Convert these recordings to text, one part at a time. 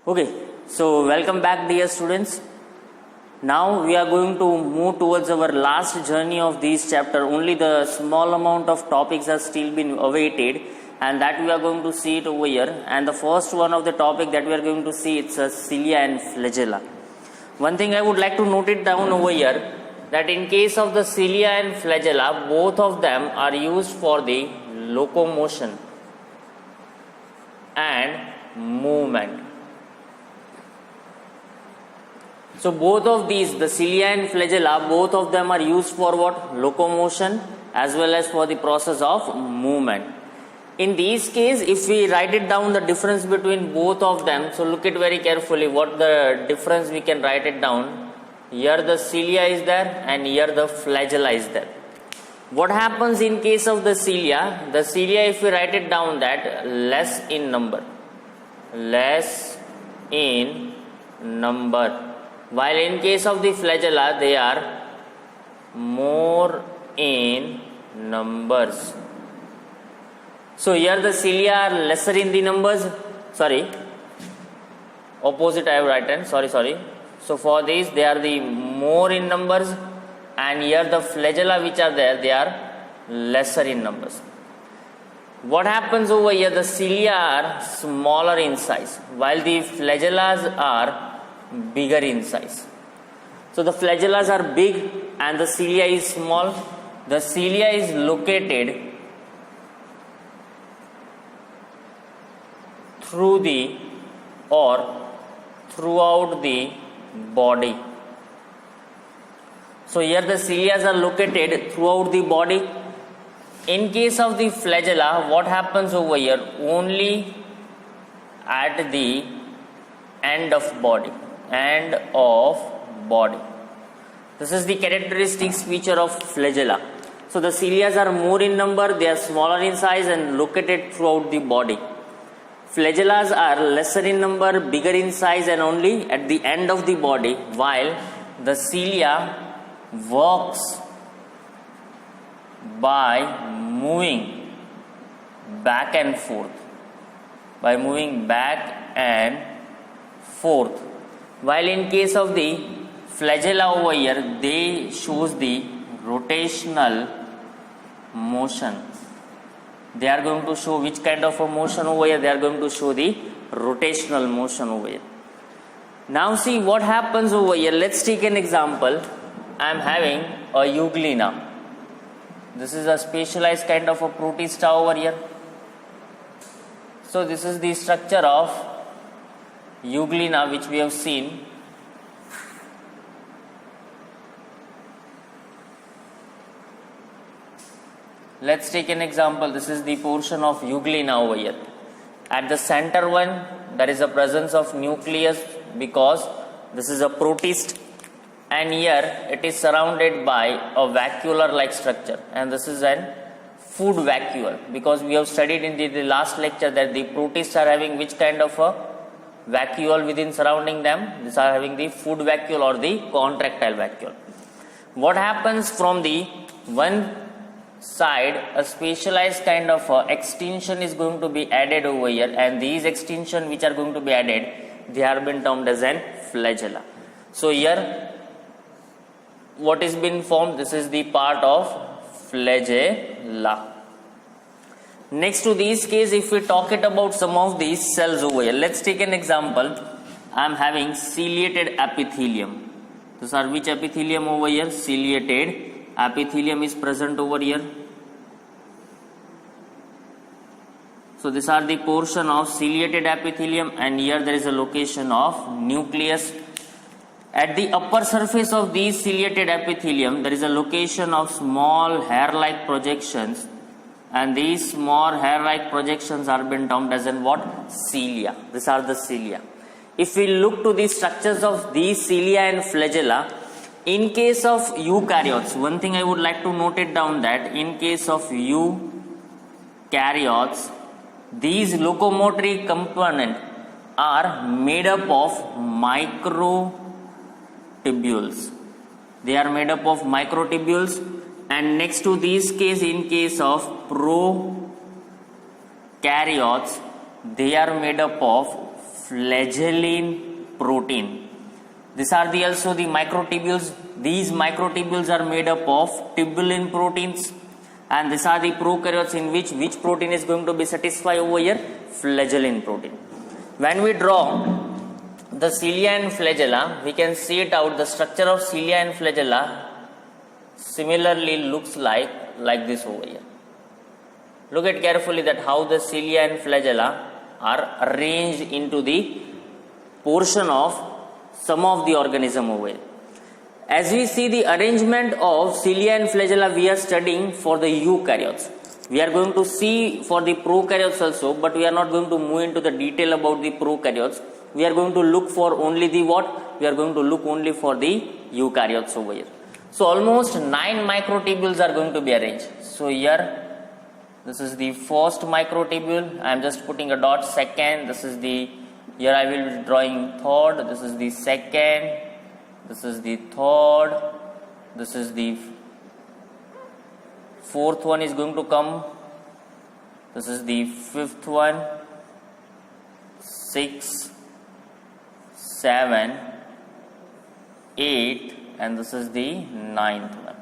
Okay, so welcome back, dear students. Now we are going to move towards our last journey of this chapter. Only the small amount of topics have still been awaited, and that we are going to see it over here. And the first one of the topic that we are going to see, it's cilia and flagella. One thing I would like to note it down over here, that in case of the cilia and flagella, both of them are used for the locomotion and movement. So both of these, the cilia and flagella, both of them are used for what? Locomotion as well as for the process of movement. In these case, if we write it down, the difference between both of them, so look it very carefully, what the difference we can write it down. Here the cilia is there and here the flagella is there. What happens in case of the cilia, if we write it down, that less in number, while in case of the flagella, they are more in numbers. So here the cilia are lesser in the numbers, opposite I have written, So for these, they are the more in numbers, and here the flagella which are there, they are lesser in numbers. What happens over here, the cilia are smaller in size, while the flagellas are bigger in size. So the flagellas are big and the cilia is small. The cilia is located through the or throughout the body. So here the cilia are located throughout the body. In case of the flagella, what happens over here? Only at the end of body. This is the characteristic feature of flagella. So the cilia are more in number, they are smaller in size and located throughout the body. Flagellas are lesser in number, bigger in size and only at the end of the body, while the cilia works by moving back and forth. While in case of the flagella over here, they shows the rotational motion. They are going to show which kind of a motion over here? They are going to show the rotational motion over here. Now see what happens over here. Let's take an example. I am having a euglena. This is a specialized kind of a protista over here. So this is the structure of euglena which we have seen. Let's take an example. This is the portion of euglena over here. At the center one, there is a presence of nucleus because this is a protist, and here it is surrounded by a vacuolar like structure, and this is an food vacuole, because we have studied in the last lecture that the protists are having which kind of a vacuole within surrounding them. These are having the food vacuole or the contractile vacuole. What happens from the one side, a specialized kind of extension is going to be added over here, and these extension which are going to be added, they are been termed as an flagella. So here what is been formed, this is the part of flagella. Next to these case, if we talk it about some of these cells over here, let's take an example. I am having ciliated epithelium. These are which epithelium over here? Ciliated epithelium is present over here. So these are the portion of ciliated epithelium, and here there is a location of nucleus. At the upper surface of these ciliated epithelium, there is a location of small hair-like projections, and these small hair-like projections are been termed as in what? Cilia. These are the cilia. If we look to the structures of these cilia and flagella, in case of eukaryotes, one thing I would like to note it down, that in case of eukaryotes, these locomotory components are made up of microtubules. They are made up of microtubules, and next to these case, in case of prokaryotes, they are made up of flagellin protein. These are also the microtubules. These microtubules are made up of tubulin proteins, and these are the prokaryotes in which protein is going to be satisfied over here? Flagellin protein. When we draw the cilia and flagella, we can see it out. The structure of cilia and flagella similarly looks like this over here. Look at carefully that how the cilia and flagella are arranged into the portion of some of the organism over here. As we see the arrangement of cilia and flagella, we are studying for the eukaryotes. We are going to see for the prokaryotes also, but we are not going to move into the detail about the prokaryotes. We are going to look for only the what? We are going to look only for the eukaryotes over here. So almost 9 microtubules are going to be arranged. So here, this is the first microtubule. I am just putting a dot. Second, this is the, here I will be drawing third. This is the second. This is the third. This is the fourth one is going to come. This is the fifth one. 6, 7, 8, and this is the ninth one.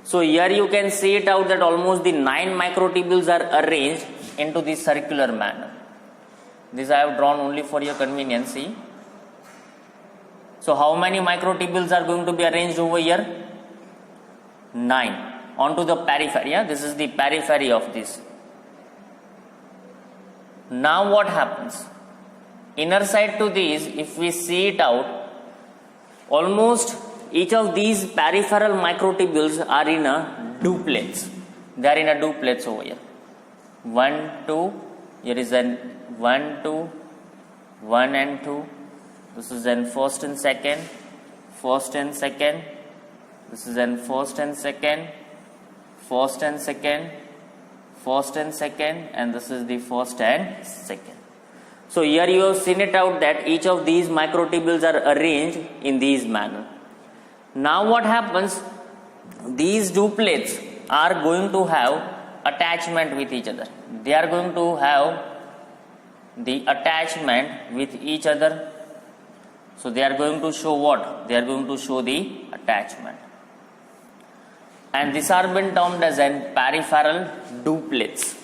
So here you can see it out that almost the 9 microtubules are arranged into the circular manner. This I have drawn only for your convenience. See. So how many microtubules are going to be arranged over here? 9. Onto the periphery. Yeah? This is the periphery of this. Now what happens? Inner side to these, if we see it out, almost each of these peripheral microtubules are in a duplex. They are in a duplex over here. 1, 2. Here is an 1, 2. 1 and 2. This is then first and second. First and second. This is then first and second. First and second. First and second. And this is the first and second. So here you have seen it out that each of these microtubules are arranged in these manner. Now what happens? These duplets are going to have attachment with each other. They are going to have the attachment with each other. So they are going to show what? They are going to show the attachment. And these are been termed as an peripheral duplets.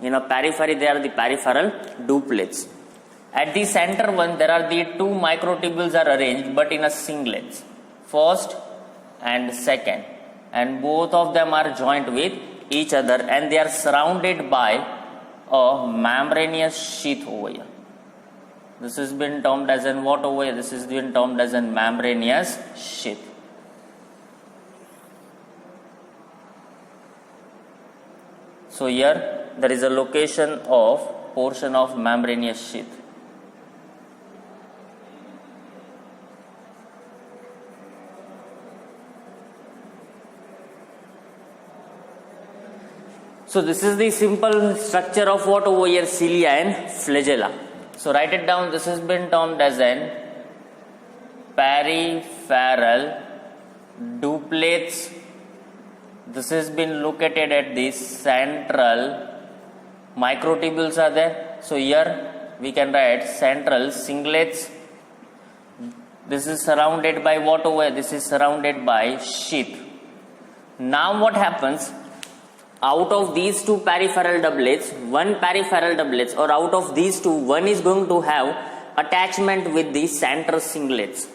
In a periphery, they are the peripheral duplets. At the center one, there are the 2 microtubules are arranged, but in a singlets. First and second. And both of them are joined with each other, and they are surrounded by a membranous sheath over here. This has been termed as an what over here? This has been termed as a membranous sheath. So here there is a location of portion of membranous sheath. So this is the simple structure of what over here? Cilia and flagella. So write it down. This has been termed as an peripheral duplets. This has been located at the central. Microtubules are there. So here we can write central singlets. This is surrounded by what over here? This is surrounded by sheath. Now what happens? Out of these 2 peripheral doublets, one peripheral doublets, or out of these 2, one is going to have attachment with the center singlets.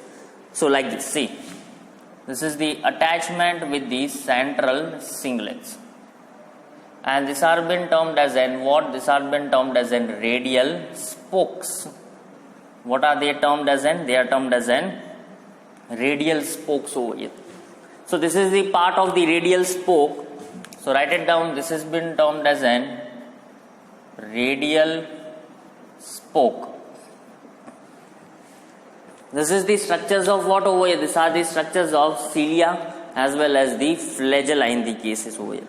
So like this, see. This is the attachment with the central singlets. And these are been termed as an what? These are been termed as an radial spokes. What are they termed as an? They are termed as an radial spokes over here. So this is the part of the radial spoke. So write it down. This has been termed as an radial spoke. This is the structures of what over here? These are the structures of cilia as well as the flagella in the cases over here.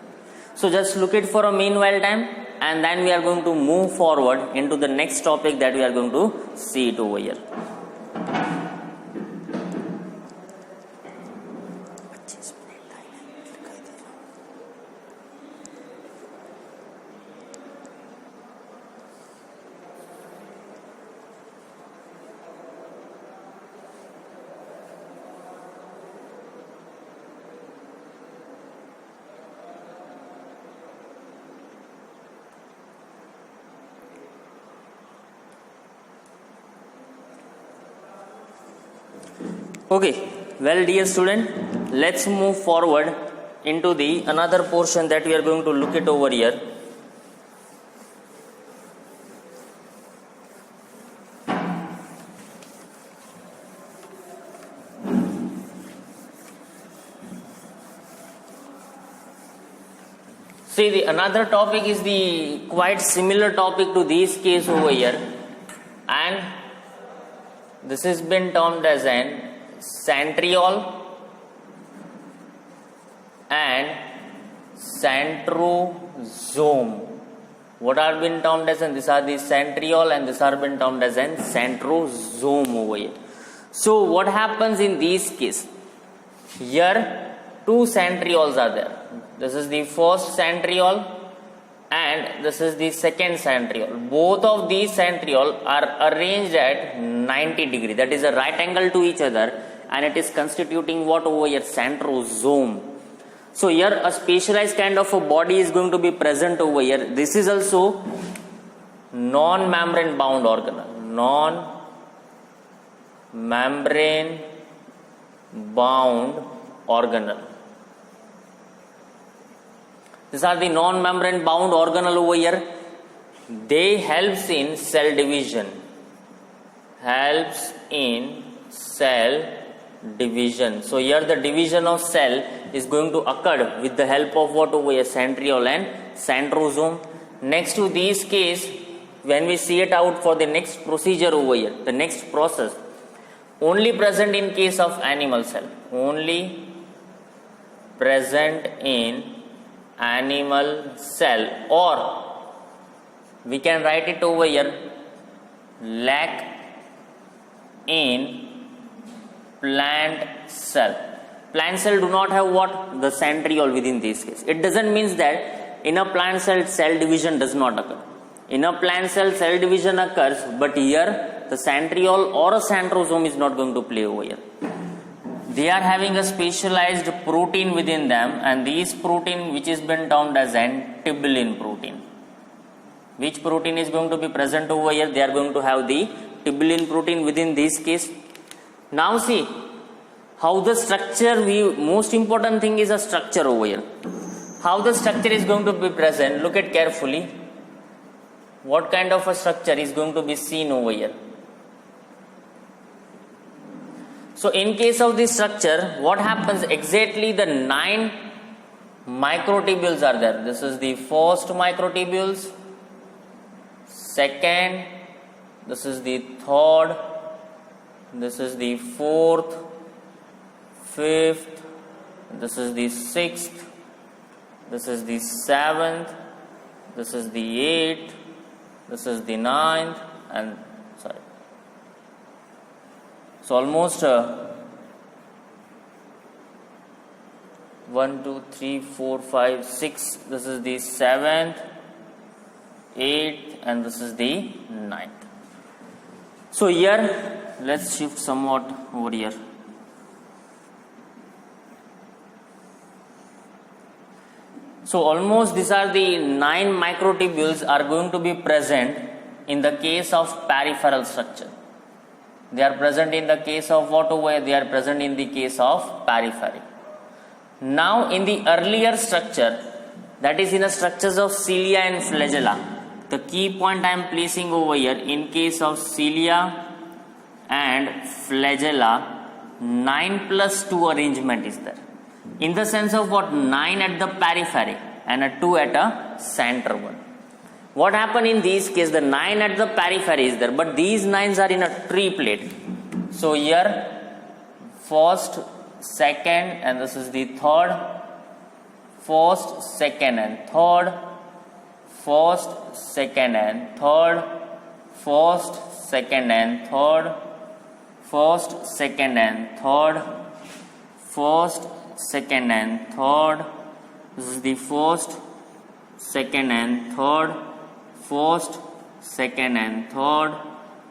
So just look it for a meanwhile time, and then we are going to move forward into the next topic that we are going to see it over here. Okay, well dear student, let's move forward into the another portion that we are going to look it over here. See, the another topic is the quite similar topic to this case over here, and this has been termed as an centriole and centrosome. What are been termed as, and these are the centriole and these are been termed as an centrosome over here. So what happens in this case? Here two centrioles are there. This is the first centriole and this is the second centriole. Both of these centriole are arranged at 90 degree. That is a right angle to each other, and it is constituting what over here? Centrosome. So here a specialized kind of a body is going to be present over here. This is also non-membrane bound organelle. Non-membrane bound organelle. These are the non-membrane bound organelle over here. They helps in cell division. So here the division of cell is going to occur with the help of what over here? Centriole and centrosome. Next to this case, when we see it out for the next procedure over here, the next process, only present in case of animal cell. Only present in animal cell, or we can write it over here, lack in plant cell. Plant cell do not have what? The centriole within this case. It doesn't mean that in a plant cell, cell division does not occur. In a plant cell, cell division occurs, but here the centriole or a centrosome is not going to play over here. They are having a specialized protein within them, and this protein which is been termed as an tubulin protein. Which protein is going to be present over here? They are going to have the tubulin protein within this case. Now see how the structure, most important thing is a structure over here. How the structure is going to be present, look at carefully. What kind of a structure is going to be seen over here? So in case of this structure, what happens exactly? The 9 microtubules are there. This is the first microtubules, second, this is the third, this is the fourth, fifth, this is the sixth, this is the seventh, this is the eighth, this is the ninth, and sorry. So almost 1, 2, 3, 4, 5, 6. This is the 7th, 8th, and this is the 9th. So here, let's shift somewhat over here. So almost these are the 9 microtubules are going to be present in the case of peripheral structure. They are present in the case of what over here? They are present in the case of periphery. Now in the earlier structure, that is in the structures of cilia and flagella, the key point I am placing over here, in case of cilia and flagella, 9 plus 2 arrangement is there. In the sense of what? 9 at the periphery and a 2 at a center one. What happened in this case? The 9 at the periphery is there, but these 9s are in a triplet. So here, first, second, and this is the third, first, second, and third, first, second, and third, first, second, and third, first, second, and third, first, second, and third. This is the first, second, and third, first, second, and third,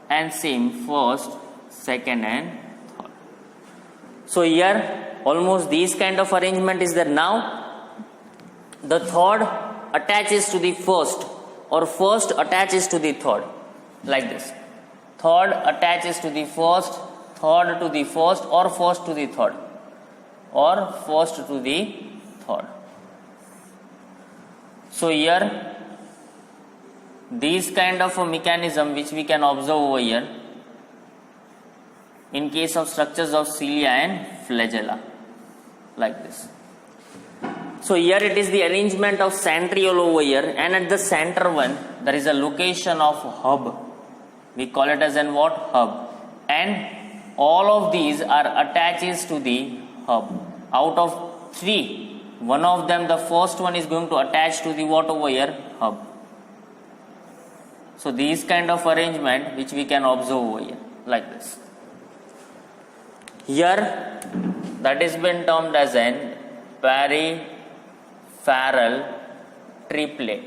and same first, second, and third. So here almost this kind of arrangement is there. Now the third attaches to the first, or first attaches to the third, like this. Third attaches to the first, third to the first or first to the third or first to the third. So here these kind of a mechanism which we can observe over here in case of structures of cilia and flagella, like this. So here it is the arrangement of centriole over here, and at the center one there is a location of hub. We call it as an what? Hub. And all of these are attaches to the hub. Out of three, one of them, the first one is going to attach to the what over here? Hub. So these kind of arrangement which we can observe over here, like this. Here that is been termed as an peripheral triplet.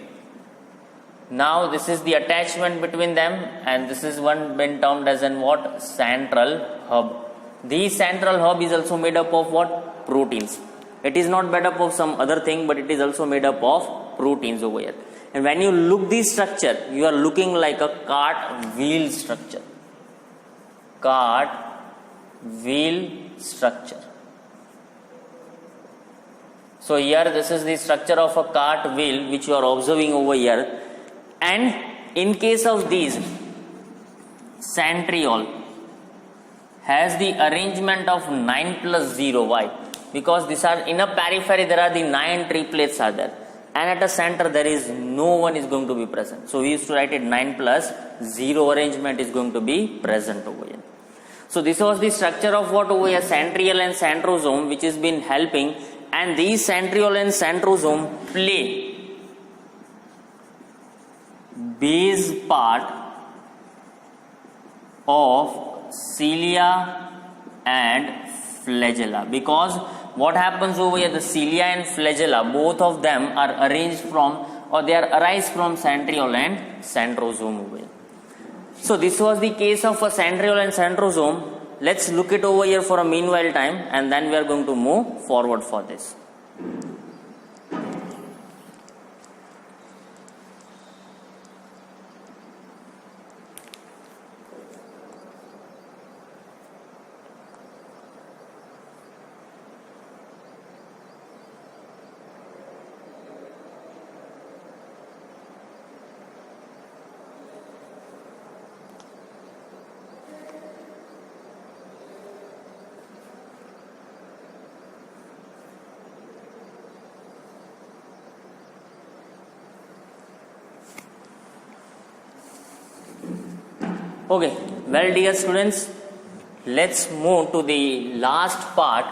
Now this is the attachment between them, and this is one been termed as an what? Central hub. The central hub is also made up of what? Proteins. It is not made up of some other thing, but it is also made up of proteins over here. And when you look this structure, you are looking like a cart wheel structure. Cart wheel structure. So here this is the structure of a cart wheel which you are observing over here. And in case of these, centriole has the arrangement of 9 plus 0. Why? Because these are in a periphery, there are the 9 triplets are there, and at a center there is no one is going to be present. So we used to write it 9 plus 0 arrangement is going to be present over here. So this was the structure of what over here? Centriole and centrosome, which has been helping, and these centriole and centrosome play base part of cilia and flagella, because what happens over here, the cilia and flagella, both of them are arranged from, or they are arise from centriole and centrosome over here. So this was the case of a centriole and centrosome. Let's look it over here for a meanwhile time, and then we are going to move forward for this. Okay, well dear students, let's move to the last part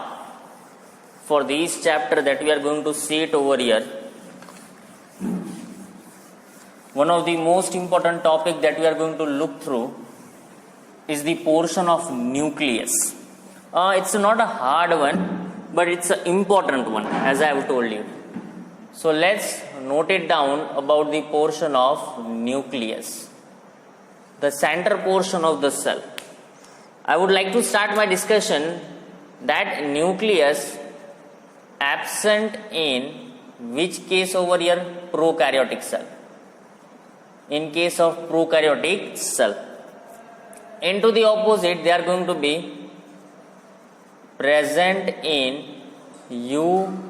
for this chapter that we are going to see it over here. One of the most important topic that we are going to look through is the portion of nucleus. It's not a hard one, but it's an important one, as I have told you. So let's note it down about the portion of nucleus, the center portion of the cell. I would like to start my discussion that nucleus absent in which case over here? Prokaryotic cell. In case of prokaryotic cell. Into the opposite, they are going to be present in eukaryotic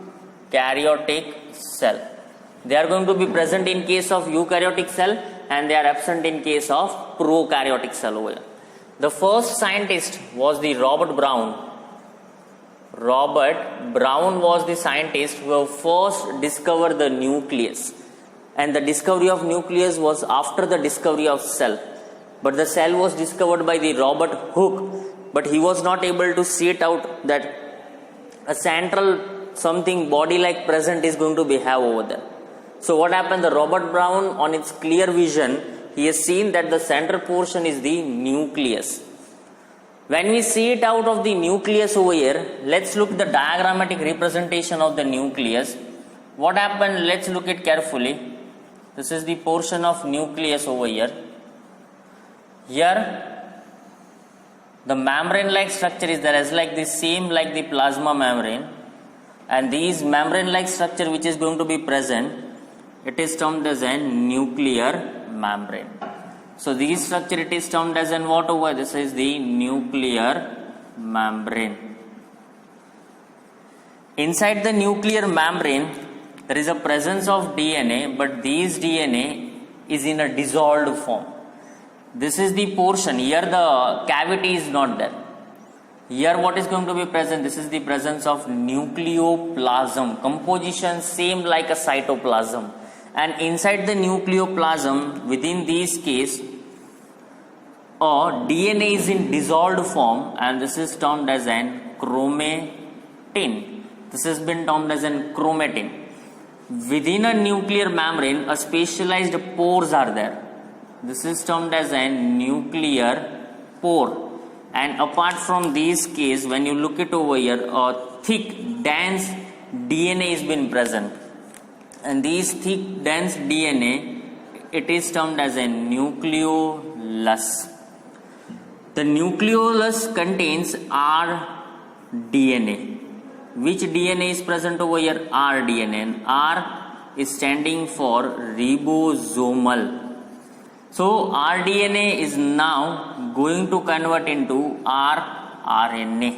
cell. They are going to be present in case of eukaryotic cell, and they are absent in case of prokaryotic cell over here. The first scientist was the Robert Brown. Robert Brown was the scientist who first discovered the nucleus, and the discovery of nucleus was after the discovery of cell. But the cell was discovered by the Robert Hooke, but he was not able to see it out that a central something body like present is going to be have over there. So what happened? The Robert Brown, on its clear vision, he has seen that the center portion is the nucleus. When we see it out of the nucleus over here, let's look at the diagrammatic representation of the nucleus. What happened? Let's look it carefully. This is the portion of nucleus over here. Here, the membrane-like structure is there as like the same like the plasma membrane, and these membrane-like structure which is going to be present, it is termed as a nuclear membrane. So this structure it is termed as an what over? This is the nuclear membrane. Inside the nuclear membrane, there is a presence of DNA, but this DNA is in a dissolved form. This is the portion. Here the cavity is not there. Here what is going to be present? This is the presence of nucleoplasm. Composition same like a cytoplasm. And inside the nucleoplasm, within this case, DNA is in dissolved form, and this is termed as an chromatin. This has been termed as an chromatin. Within a nuclear membrane, a specialized pores are there. This is termed as a nuclear pore. And apart from this case, when you look it over here, a thick, dense DNA has been present. And this thick, dense DNA, it is termed as a nucleolus. The nucleolus contains rDNA. Which DNA is present over here? rDNA. And R is standing for ribosomal. So rDNA is now going to convert into rRNA.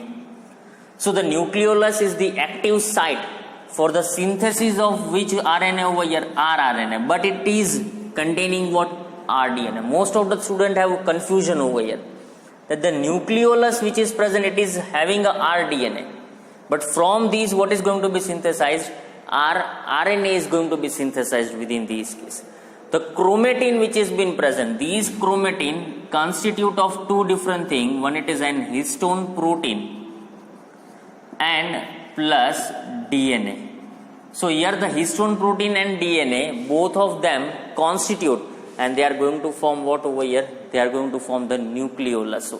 So the nucleolus is the active site for the synthesis of which RNA over here? rRNA. But it is containing what? rDNA. Most of the students have confusion over here, that the nucleolus which is present, it is having a rDNA. But from these, what is going to be synthesized? RNA is going to be synthesized within these cases. The chromatin which has been present, these chromatin constitute of two different things. One, it is an histone protein and plus DNA. So here the histone protein and DNA, both of them constitute, and they are going to form what over here? They are going to form the nucleolus.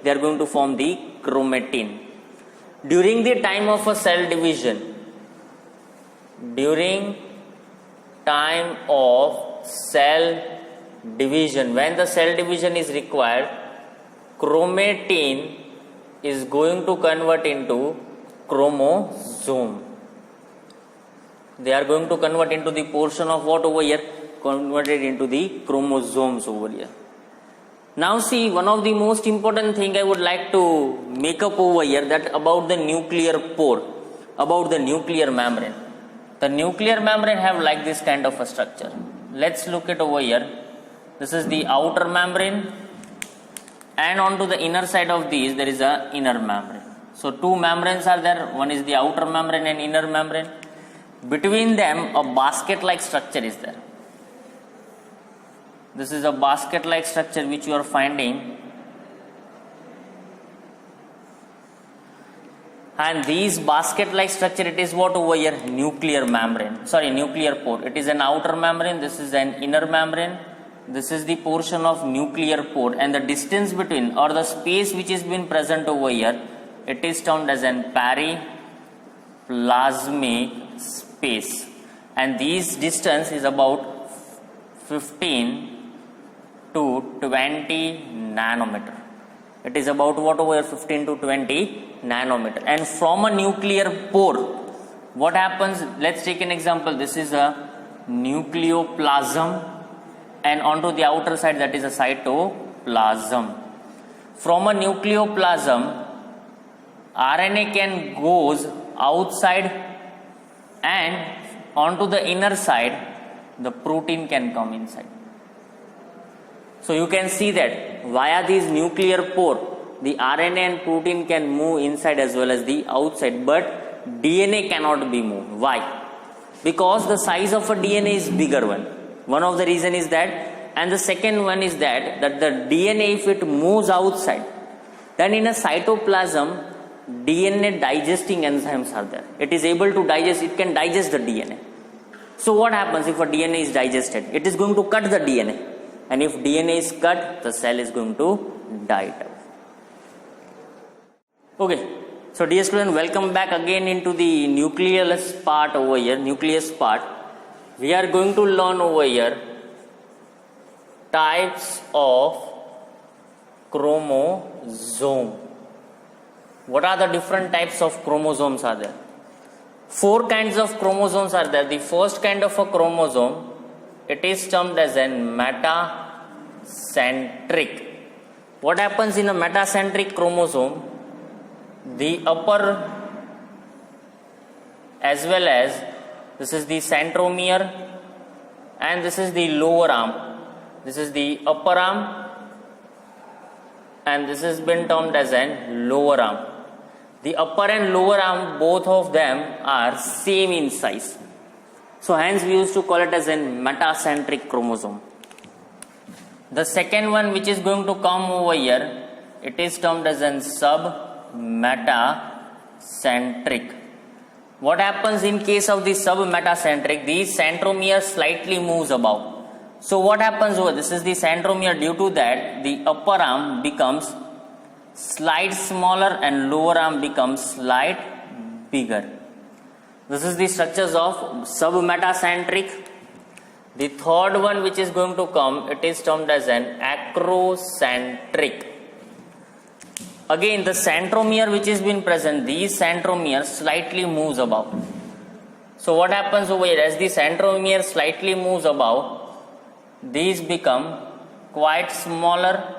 They are going to form the chromatin. During the time of a cell division, when the cell division is required, chromatin is going to convert into chromosome. They are going to convert into the portion of what over here? Converted into the chromosomes over here. Now see, one of the most important thing I would like to make up over here, that about the nuclear pore, about the nuclear membrane. The nuclear membrane have like this kind of a structure. Let's look it over here. This is the outer membrane, and onto the inner side of these there is a inner membrane. So two membranes are there. One is the outer membrane and inner membrane. Between them a basket like structure is there. This is a basket like structure which you are finding, and these basket like structure, it is what over here? Nuclear pore. It is an outer membrane, this is an inner membrane, this is the portion of nuclear pore, and the distance between, or the space which is been present over here, it is termed as an periplasmic space, and this distance is about 15 to 20 nanometer. It is about what over here? 15 to 20 nanometer. And from a nuclear pore, what happens? Let's take an example. This is a nucleoplasm, and onto the outer side, that is a cytoplasm. From a nucleoplasm, RNA can goes outside, and onto the inner side, the protein can come inside. So you can see that via these nuclear pore, the RNA and protein can move inside as well as the outside, but DNA cannot be moved. Why? Because the size of a DNA is bigger one. One of the reason is that, and the second one is that the DNA, if it moves outside, then in a cytoplasm, DNA digesting enzymes are there. It is able to digest, it can digest the DNA. So what happens if a DNA is digested? It is going to cut the DNA. And if DNA is cut, the cell is going to die out. Okay, so dear student, welcome back again into the nucleus part over here, nucleus part. We are going to learn over here types of chromosome. What are the different types of chromosomes are there? 4 kinds of chromosomes are there. The first kind of a chromosome, it is termed as a metacentric. What happens in a metacentric chromosome? the upper as well as this is the centromere and this is the lower arm. This is the upper arm and this has been termed as an lower arm. The upper and lower arm, both of them are same in size. So hence we used to call it as a metacentric chromosome. The second one which is going to come over here, it is termed as an submetacentric. What happens in case of the submetacentric? The centromere slightly moves above. So what happens over this is the centromere, due to that the upper arm becomes slight smaller and lower arm becomes slight bigger. This is the structures of submetacentric. The third one which is going to come, it is termed as an acrocentric. Again, the centromere which has been present, these centromere slightly moves above. So what happens over here, as the centromere slightly moves above, these become quite smaller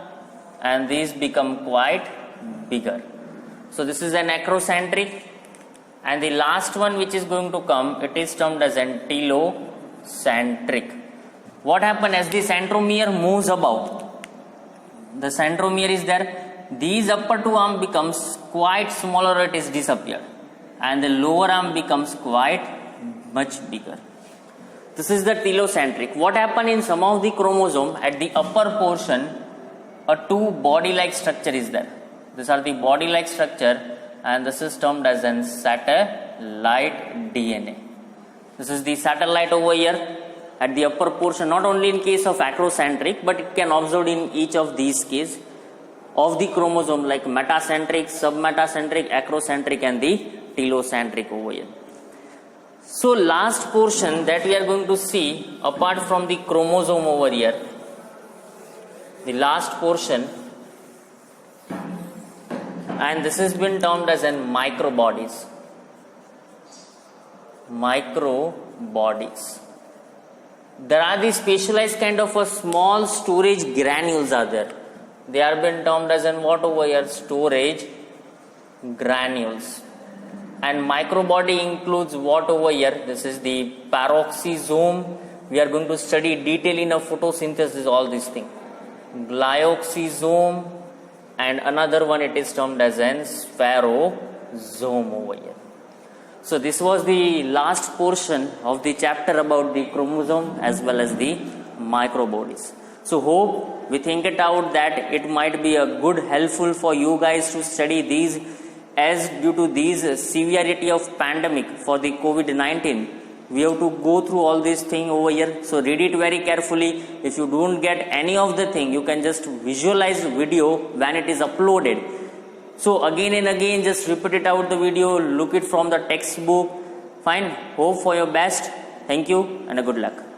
and these become quite bigger. So this is an acrocentric. And the last one which is going to come, it is termed as an telocentric. What happens as the centromere moves above? The centromere is there. These upper two arm becomes quite smaller, it is disappeared. And the lower arm becomes quite much bigger. This is the telocentric. What happens in some of the chromosome, at the upper portion, a two body-like structure is there. These are the body-like structure and this is termed as an satellite DNA. This is the satellite over here at the upper portion, not only in case of acrocentric, but it can observed in each of these cases of the chromosome like metacentric, submetacentric, acrocentric and the telocentric over here. So last portion that we are going to see apart from the chromosome over here, the last portion, and this has been termed as an microbodies. Microbodies. There are the specialized kind of a small storage granules are there. They are been termed as an what over here? Storage granules. And microbody includes what over here? This is the peroxisome. We are going to study detail in a photosynthesis all these things. Glyoxysome and another one it is termed as an spherosome over here. So this was the last portion of the chapter about the chromosome as well as the microbodies. So hope we think it out that it might be a good helpful for you guys to study these, as due to these severity of pandemic for the COVID-19. We have to go through all this thing over here. So read it very carefully. If you don't get any of the thing, you can just visualize video when it is uploaded. So again and again just repeat it out the video, look it from the textbook. Fine. Hope for your best. Thank you and a good luck.